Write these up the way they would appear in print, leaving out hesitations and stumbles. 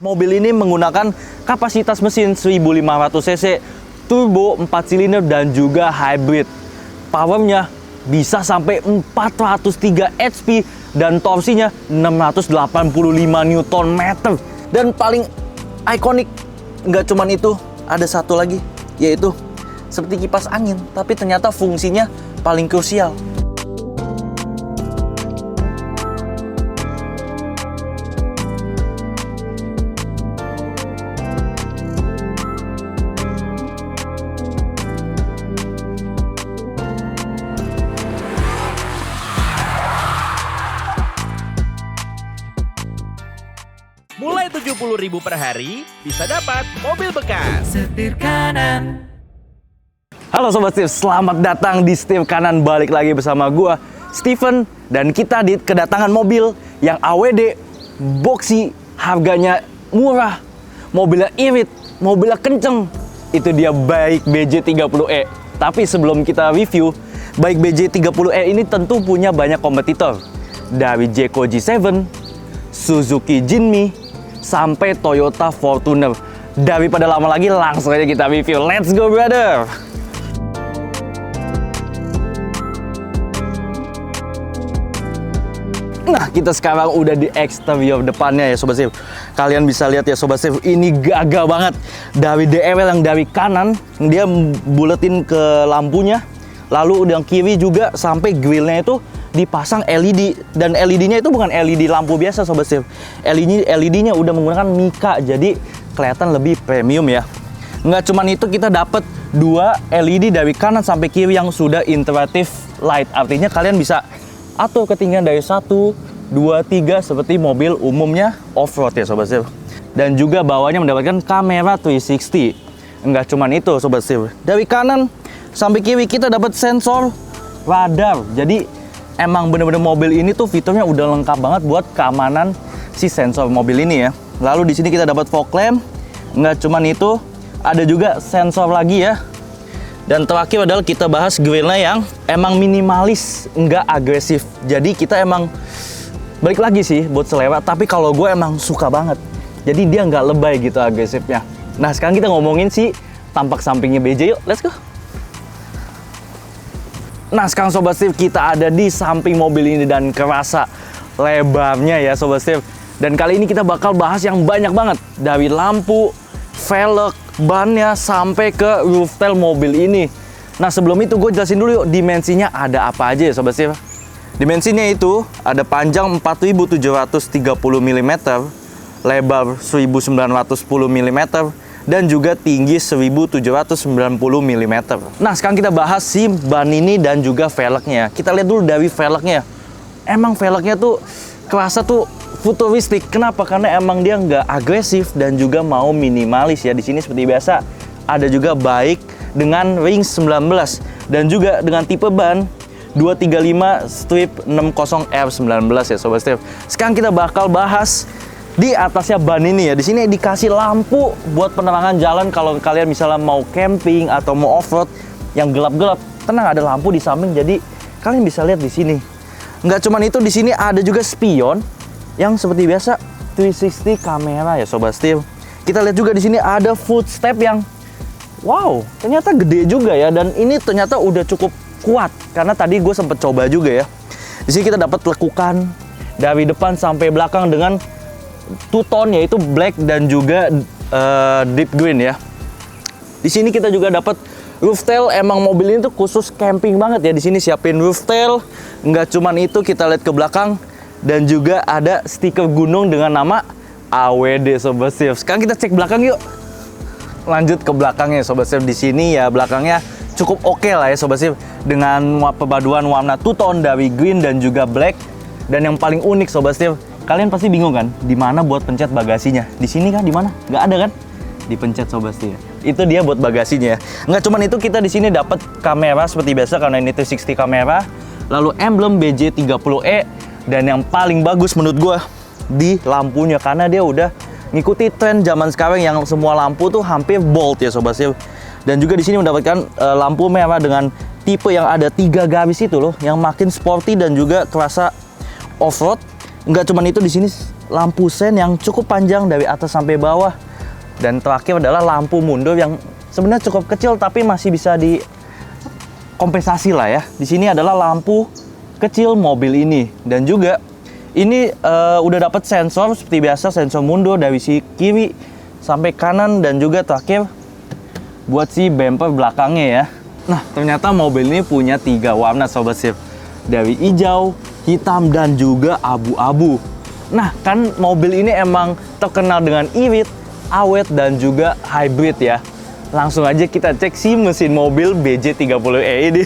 Mobil ini menggunakan kapasitas mesin 1500 cc, turbo 4 silinder dan juga hybrid. Powernya bisa sampai 403 HP dan torsinya 685 Nm. Dan paling ikonik, nggak cuman itu, ada satu lagi, yaitu seperti kipas angin, tapi ternyata fungsinya paling krusial. Mulai 70.000 per hari, bisa dapat mobil bekas. Setir kanan. Halo Sobat Steve, selamat datang di Setir Kanan. Balik lagi bersama gua, Steven. Dan kita kedatangan mobil yang AWD, boxy, harganya murah, mobilnya irit, mobilnya kenceng. Itu dia Bike BJ30e. Tapi sebelum kita review, Bike BJ30e ini tentu punya banyak kompetitor. Dari Jeko G7, Suzuki Jinmi, sampai Toyota Fortuner. Daripada lama lagi, langsung aja kita review. Let's go, brother! Nah, kita sekarang udah di eksterior depannya ya Sobat Steve. Kalian bisa lihat ya Sobat Steve, ini gagah banget. Dari DRL yang dari kanan, dia buletin ke lampunya. Lalu yang kiri juga sampai grillnya itu dipasang LED. Dan LED-nya itu bukan LED lampu biasa Sobat Steve. LED-nya udah menggunakan Mika, jadi kelihatan lebih premium ya. Nggak cuman itu, kita dapat dua LED dari kanan sampai kiri yang sudah interactive light. Artinya kalian bisa atur ketinggian dari 1, 2, 3 seperti mobil umumnya off-road ya Sobat Steve. Dan juga bawahnya mendapatkan kamera 360. Enggak cuman itu Sobat Steve. Dari kanan sampai kiri kita dapat sensor radar. Jadi emang bener-bener mobil ini tuh fiturnya udah lengkap banget buat keamanan si sensor mobil ini ya. Lalu di sini kita dapat fog lamp. Enggak cuman itu, ada juga sensor lagi ya. Dan terakhir adalah kita bahas grillnya yang emang minimalis, nggak agresif. Jadi kita emang balik lagi sih buat selera, tapi kalau gue emang suka banget. Jadi dia nggak lebay gitu agresifnya. Nah sekarang kita ngomongin si tampak sampingnya BJ, yuk let's go. Nah sekarang Sobat Steve, kita ada di samping mobil ini dan kerasa lebarnya ya Sobat Steve. Dan kali ini kita bakal bahas yang banyak banget. Dari lampu, velg, bannya sampai ke roof tail mobil ini. Nah sebelum itu gue jelasin dulu yuk dimensinya ada apa aja ya Sobat Steve. Dimensinya itu ada panjang 4730 mm, lebar 1910 mm, dan juga tinggi 1790 mm. Nah sekarang kita bahas si ban ini dan juga velgnya. Kita lihat dulu dari velgnya. Emang velgnya tuh kerasa tuh futuristik. Kenapa? Karena emang dia nggak agresif dan juga mau minimalis ya. Di sini seperti biasa ada juga baik dengan ring 19 dan juga dengan tipe ban 235 strip 60 R19 ya Sobat Steve. Sekarang kita bakal bahas di atasnya ban ini ya. Di sini dikasih lampu buat penerangan jalan kalau kalian misalnya mau camping atau mau off-road yang gelap-gelap. Tenang, ada lampu di samping jadi kalian bisa lihat di sini. Nggak cuman itu, di sini ada juga spion yang seperti biasa 360 kamera ya Sobat Steve. Kita lihat juga di sini ada footstep yang wow, ternyata gede juga ya, dan ini ternyata udah cukup kuat karena tadi gue sempet coba juga ya. Di sini kita dapat lekukan dari depan sampai belakang dengan two tone yaitu black dan juga deep green ya. Di sini kita juga dapat roof tail. Emang mobil ini tuh khusus camping banget ya. Di sini siapin roof tail. Nggak cuman itu, kita lihat ke belakang dan juga ada stiker gunung dengan nama AWD Sobat Steve. Sekarang kita cek belakang yuk. Lanjut ke belakangnya Sobat Steve. Di sini ya belakangnya cukup oke lah ya Sobat Steve, dengan perpaduan warna two tone dari green dan juga black. Dan yang paling unik Sobat Steve, kalian pasti bingung kan, di mana buat pencet bagasinya? Di sini kan? Di mana? Nggak ada kan? Dipencet Sobat Steve. Itu dia buat bagasinya. Nggak cuman itu, kita di sini dapat kamera seperti biasa karena ini 360 kamera. Lalu emblem BJ30e. Dan yang paling bagus menurut gue di lampunya, karena dia udah ngikuti tren zaman sekarang yang semua lampu tuh hampir bold ya Sobat Steve. Dan juga di sini mendapatkan lampu merah dengan tipe yang ada 3 garis itu loh, yang makin sporty dan juga terasa off-road. Nggak cuman itu, di sini lampu sen yang cukup panjang dari atas sampai bawah. Dan terakhir adalah lampu mundur yang sebenarnya cukup kecil tapi masih bisa dikompensasi lah ya. Di sini adalah lampu kecil mobil ini, dan juga ini udah dapat sensor seperti biasa, sensor mundur dari si kiri sampai kanan, dan juga terakhir buat si bumper belakangnya ya. Nah, ternyata mobil ini punya 3 warna Sobat Sif, dari hijau, hitam, dan juga abu-abu. Nah, kan mobil ini emang terkenal dengan irit, awet, dan juga hybrid ya. Langsung aja kita cek si mesin mobil BJ30E ini.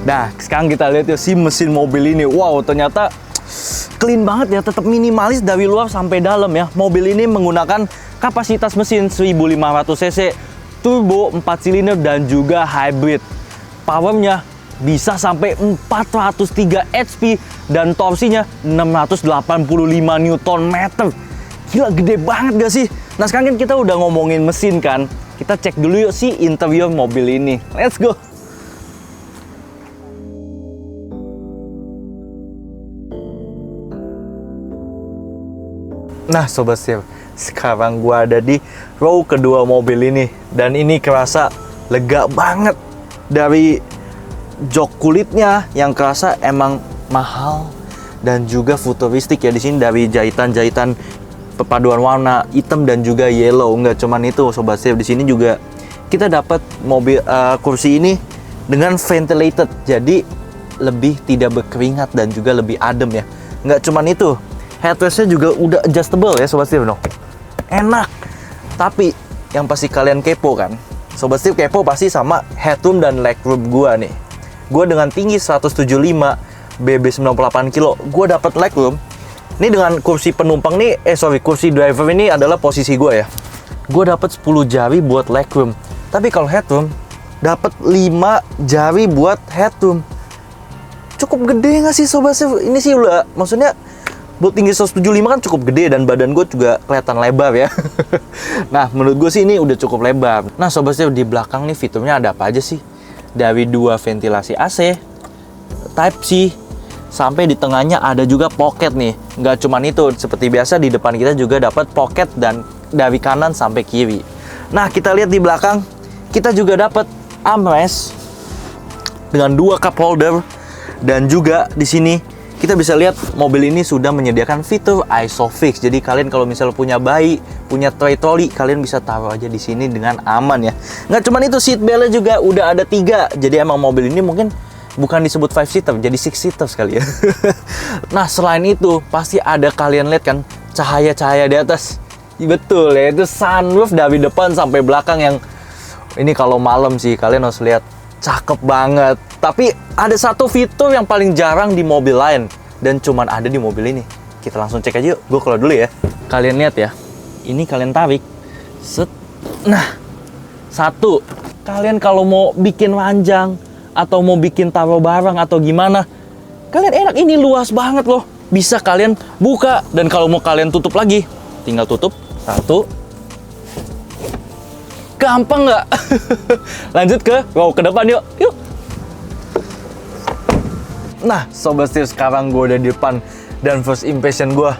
Nah, sekarang kita lihat ya si mesin mobil ini. Wow, ternyata clean banget ya, tetap minimalis dari luar sampai dalam ya. Mobil ini menggunakan kapasitas mesin 1500 cc, turbo 4 silinder, dan juga hybrid. Powernya bisa sampai 403 HP dan torsinya 685 Nm. Gila, gede banget gak sih? Nah, sekarang kan kita udah ngomongin mesin kan. Kita cek dulu yuk si interior mobil ini. Let's go! Nah Sobat Sif, sekarang gua ada di row kedua mobil ini, dan ini kerasa lega banget. Dari jok kulitnya yang kerasa emang mahal dan juga futuristik ya. Di sini dari jahitan-jahitan perpaduan warna hitam dan juga yellow. Nggak cuman itu Sobat Sif, di sini juga kita dapat mobil kursi ini dengan ventilated, jadi lebih tidak berkeringat dan juga lebih adem ya. Nggak cuman itu, headrestnya juga udah adjustable ya Sobat Steve, no? Enak. Tapi yang pasti kalian kepo kan, Sobat Steve kepo pasti sama headroom dan legroom gua nih. Gua dengan tinggi 175, BB 98 kilo, gua dapat legroom. Ini dengan kursi penumpang nih, kursi driver ini adalah posisi gua ya. Gua dapat 10 jari buat legroom. Tapi kalau headroom dapat 5 jari buat headroom. Cukup gede nggak sih Sobat Steve? Ini sih udah, maksudnya buat tinggi 175 kan cukup gede, dan badan gue juga kelihatan lebar ya. Nah, menurut gue sih ini udah cukup lebar. Nah, Sobat Steve, di belakang nih fiturnya ada apa aja sih? Dari 2 ventilasi AC, Type C, sampai di tengahnya ada juga pocket nih. Nggak cuman itu, seperti biasa di depan kita juga dapat pocket, dan dari kanan sampai kiri. Nah, kita lihat di belakang, kita juga dapat armrest dengan 2 cup holder, dan juga di sini kita bisa lihat mobil ini sudah menyediakan fitur ISOFIX. Jadi kalian kalau misalnya punya bayi, punya tray trolley, kalian bisa taruh aja di sini dengan aman ya. Nggak cuman itu, seat belt-nya juga udah ada 3. Jadi emang mobil ini mungkin bukan disebut 5 seater, jadi 6 seater sekali ya. Nah, selain itu pasti ada, kalian lihat kan cahaya-cahaya di atas. Betul ya, itu sunroof dari depan sampai belakang yang ini kalau malam sih kalian harus lihat, cakep banget. Tapi ada satu fitur yang paling jarang di mobil lain, dan cuman ada di mobil ini. Kita langsung cek aja yuk. Gue keluar dulu ya. Kalian lihat ya. Ini kalian tarik. Set. Nah, satu. Kalian kalau mau bikin ranjang atau mau bikin taruh barang atau gimana, kalian enak, ini luas banget loh. Bisa kalian buka, dan kalau mau kalian tutup lagi, tinggal tutup. Satu. Gampang nggak? Lanjut ke row ke depan yuk. Yuk. Nah, Sobat Steve, sekarang gue udah di depan, dan first impression gue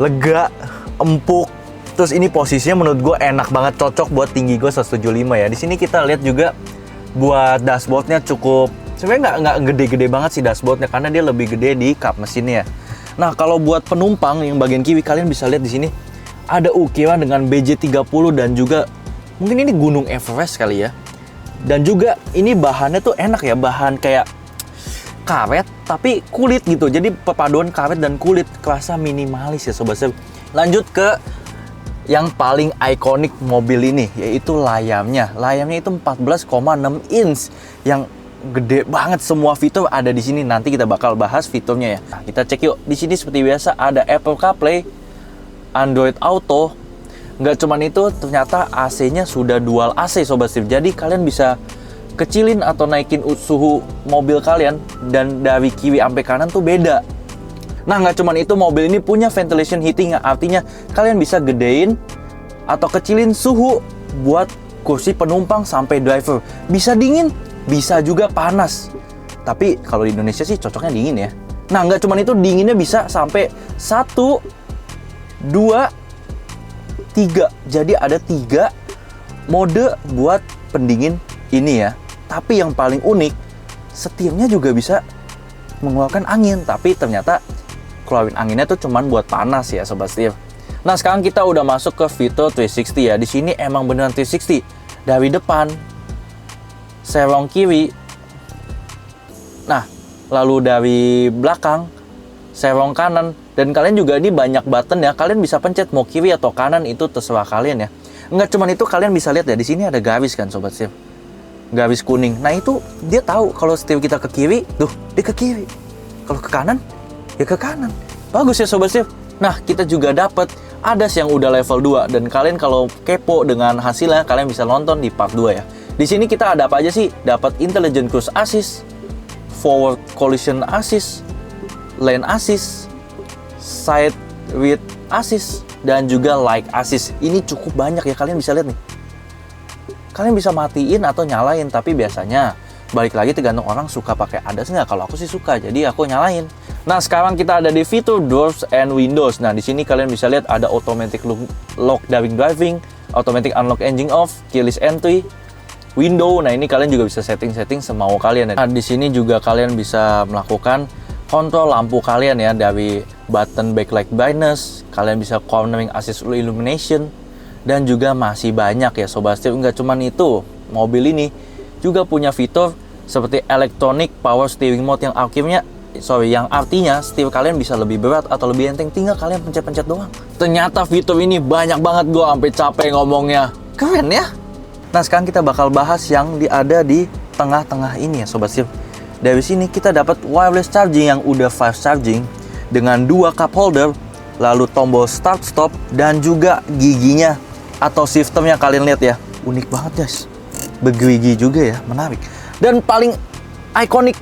lega, empuk. Terus ini posisinya menurut gue enak banget, cocok buat tinggi gue 175 ya. Di sini kita lihat juga buat dashboardnya cukup, sebenarnya nggak gede-gede banget sih dashboardnya, karena dia lebih gede di kap mesinnya. Nah, kalau buat penumpang yang bagian kiri, kalian bisa lihat di sini ada ukiran dengan BJ30, dan juga mungkin ini Gunung Everest kali ya. Dan juga ini bahannya tuh enak ya, bahan kayak karet tapi kulit gitu. Jadi perpaduan karet dan kulit kerasa minimalis ya Sobat Steve. Lanjut ke yang paling ikonik mobil ini, yaitu layarnya. Layarnya itu 14,6 inch yang gede banget. Semua fitur ada di sini. Nanti kita bakal bahas fiturnya ya. Nah, kita cek yuk. Di sini seperti biasa ada Apple CarPlay, Android Auto. Nggak cuman itu, ternyata AC-nya sudah dual AC Sobat Steve. Jadi kalian bisa kecilin atau naikin suhu mobil kalian, dan dari kiri sampai kanan tuh beda. Nah, nggak cuman itu, mobil ini punya ventilation heating, artinya kalian bisa gedein atau kecilin suhu buat kursi penumpang sampai driver. Bisa dingin, bisa juga panas. Tapi kalau di Indonesia sih cocoknya dingin ya. Nah, nggak cuma itu, dinginnya bisa sampai 1, 2, 3. Jadi ada 3 mode buat pendingin ini ya. Tapi yang paling unik, setirnya juga bisa mengeluarkan angin. Tapi ternyata keluarin anginnya tuh cuman buat panas ya sobat setir. Nah, sekarang kita udah masuk ke fitur 360 ya. Di sini emang beneran 360. Dari depan, serong kiri. Nah, lalu dari belakang, serong kanan. Dan kalian juga ini banyak button ya. Kalian bisa pencet mau kiri atau kanan, itu terserah kalian ya. Enggak cuman itu, kalian bisa lihat ya, di sini ada garis kan sobat setir. Garis kuning. Nah, itu dia tahu kalau setir kita ke kiri, tuh, dia ke kiri. Kalau ke kanan, ya ke kanan. Bagus ya sobat setir. Nah, kita juga dapat ADAS yang udah level 2, dan kalian kalau kepo dengan hasilnya, kalian bisa nonton di part 2 ya. Di sini kita ada apa aja sih? Dapat Intelligent Cruise Assist, Forward Collision Assist, Lane Assist, Side Width Assist, dan juga Light Assist. Ini cukup banyak ya, kalian bisa lihat nih. Kalian bisa matiin atau nyalain, tapi biasanya balik lagi tergantung orang suka pakai ADAS nggak. Kalau aku sih suka, jadi aku nyalain. Nah, sekarang kita ada di fitur Doors and Windows. Nah, di sini kalian bisa lihat ada Automatic Lock During Driving, Automatic Unlock Engine Off, Keyless Entry, Window. Nah, ini kalian juga bisa setting-setting semau kalian. Nah, di sini juga kalian bisa melakukan kontrol lampu kalian ya, dari button backlight brightness, kalian bisa cornering assist illumination, dan juga masih banyak ya sobat setir. Nggak cuman itu, mobil ini juga punya fitur seperti electronic power steering mode yang artinya setir kalian bisa lebih berat atau lebih enteng, tinggal kalian pencet-pencet doang. Ternyata fitur ini banyak banget, gue sampai capek ngomongnya. Keren ya. Nah, sekarang kita bakal bahas yang ada di tengah-tengah ini ya sobat setir. Dari sini kita dapat wireless charging yang udah fast charging dengan 2 cup holder, lalu tombol start stop, dan juga giginya atau sistemnya kalian lihat ya. Unik banget guys. Bergerigi juga ya, menarik. Dan paling ikonik,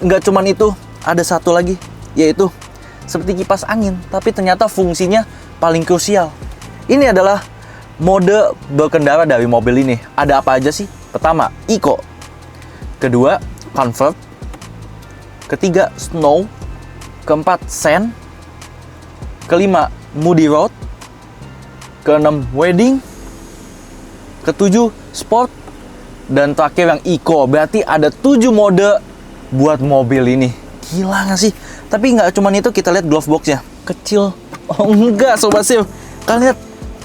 nggak cuman itu, ada satu lagi, yaitu seperti kipas angin, tapi ternyata fungsinya paling krusial. Ini adalah mode berkendara dari mobil ini. Ada apa aja sih? Pertama, Eco. Kedua, Comfort. Ketiga, Snow. Keempat, Sand. Kelima, Moody Road. Keenam, Wedding. Ketujuh, Sport. Dan terakhir yang Eco. Berarti ada 7 mode buat mobil ini. Gila nggak sih? Tapi nggak cuma itu, kita lihat glove box-nya. Kecil. Oh enggak sobat setir. Kalian lihat,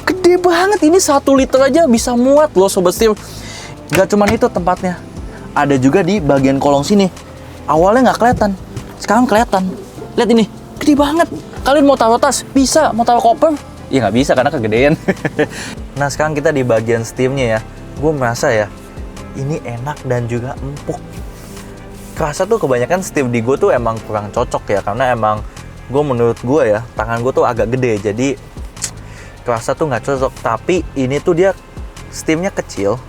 gede banget. Ini 1 liter aja bisa muat loh sobat setir. Nggak cuma itu tempatnya. Ada juga di bagian kolong sini. Awalnya nggak kelihatan, sekarang kelihatan. Lihat ini, gede banget. Kalian mau taruh tas? Bisa. Mau taruh koper? Ya nggak bisa karena kegedean. Nah, sekarang kita di bagian steamnya ya. Gue merasa ya, ini enak dan juga empuk. Kerasa tuh kebanyakan steam di gue tuh emang kurang cocok ya, karena emang menurut gue ya, tangan gue tuh agak gede, jadi kerasa tuh nggak cocok. Tapi ini tuh dia steamnya kecil,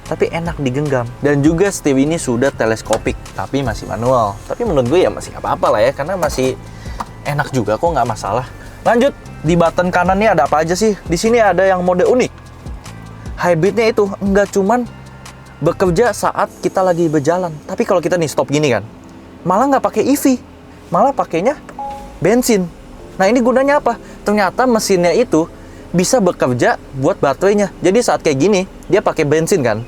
tapi enak digenggam. Dan juga steam ini sudah teleskopik, tapi masih manual. Tapi menurut gue ya masih nggak apa-apa lah ya, karena masih enak juga kok, nggak masalah. Lanjut, di button kanan nih ada apa aja sih? Di sini ada yang mode unik. Hybridnya itu nggak cuman bekerja saat kita lagi berjalan, tapi kalau kita nih stop gini kan, malah nggak pakai EV, malah pakainya bensin. Nah, ini gunanya apa? Ternyata mesinnya itu bisa bekerja buat baterainya. Jadi saat kayak gini, dia pakai bensin kan.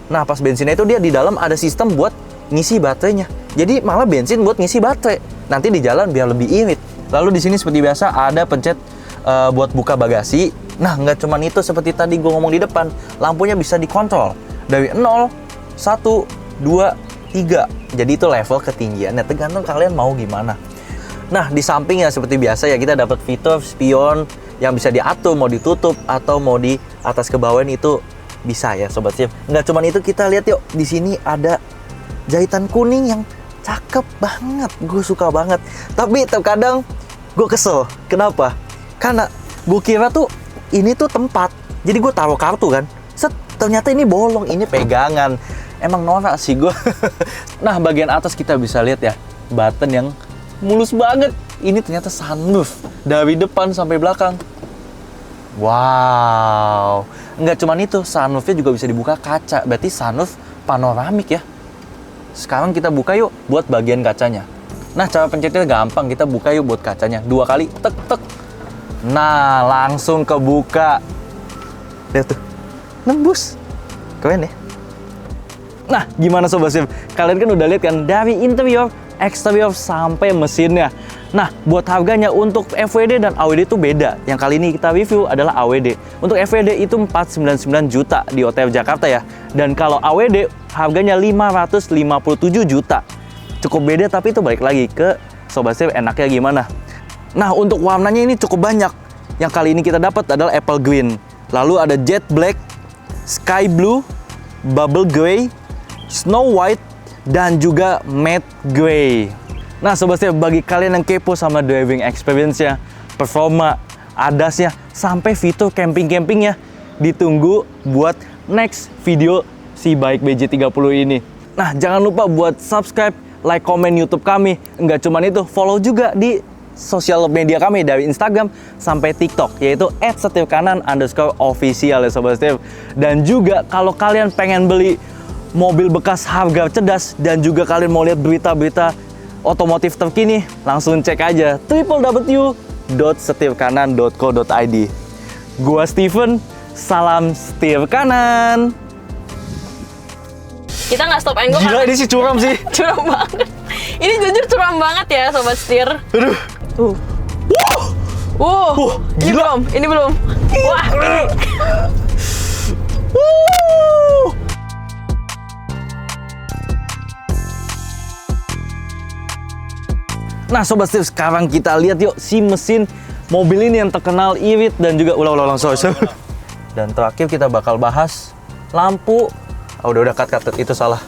Nah, pas bensinnya itu dia di dalam ada sistem buat ngisi baterainya. Jadi malah bensin buat ngisi baterai. Nanti di jalan biar lebih irit. Lalu di sini seperti biasa ada pencet buat buka bagasi. Nah, nggak cuman itu, seperti tadi gue ngomong di depan, lampunya bisa dikontrol dari 0, 1, 2, 3. Jadi itu level ketinggiannya, tergantung kalian mau gimana. Nah, di sampingnya seperti biasa ya, kita dapat fitur spion yang bisa diatur mau ditutup atau mau di atas ke bawah, itu bisa ya sobat setir. Nggak cuman itu, kita lihat yuk. Di sini ada jahitan kuning yang cakep banget. Gue suka banget. Tapi terkadang gue kesel. Kenapa? Karena gue kira tuh ini tuh tempat. Jadi gue taruh kartu kan. Set, ternyata ini bolong, ini pegangan. Emang norak sih gue. Nah, bagian atas kita bisa lihat ya, button yang mulus banget. Ini ternyata sunroof dari depan sampai belakang. Wow. Nggak cuma itu, sunroofnya juga bisa dibuka kaca. Berarti sunroof panoramik ya. Sekarang kita buka yuk buat bagian kacanya. Nah, cara pencetnya gampang. Kita buka yuk buat kacanya. 2 kali, tek tek. Nah, langsung kebuka. Lihat tuh, nembus. Keren ya. Nah, gimana Sobat Steve? Kalian kan udah lihat kan dari interior, eksterior sampai mesinnya. Nah, buat harganya untuk FWD dan AWD itu beda. Yang kali ini kita review adalah AWD. Untuk FWD itu 499 juta di OTR Jakarta ya. Dan kalau AWD harganya 557 juta. Cukup beda, tapi itu balik lagi ke Sobat Steve enaknya gimana. Nah, untuk warnanya ini cukup banyak. Yang kali ini kita dapat adalah apple green. Lalu ada jet black, sky blue, bubble gray, snow white, dan juga matte gray. Nah Sobat Steve, bagi kalian yang kepo sama driving experience-nya, performa, ADAS-nya, sampai fitur camping-campingnya, ditunggu buat next video si Bike BJ30 ini. Nah, jangan lupa buat subscribe, like, komen YouTube kami. Enggak cuman itu, follow juga di sosial media kami dari Instagram sampai TikTok, yaitu @setirkanan_official ya Sobat Steve. Dan juga kalau kalian pengen beli mobil bekas harga cerdas dan juga kalian mau lihat berita-berita otomotif terkini, langsung cek aja www.setirkanan.co.id. Gua Steven, salam setir kanan. Kita nggak stop and go. Gila, ini sih curam sih. Curam banget. Ini jujur curam banget ya Sobat Setir. Aduh. Tuh. Ini gila. belum, ini belum. Wah, ini. Nah Sobat Steve, sekarang kita lihat yuk si mesin mobil ini yang terkenal irit dan juga ulang sorry. Dan terakhir kita bakal bahas lampu. Udah cut itu salah.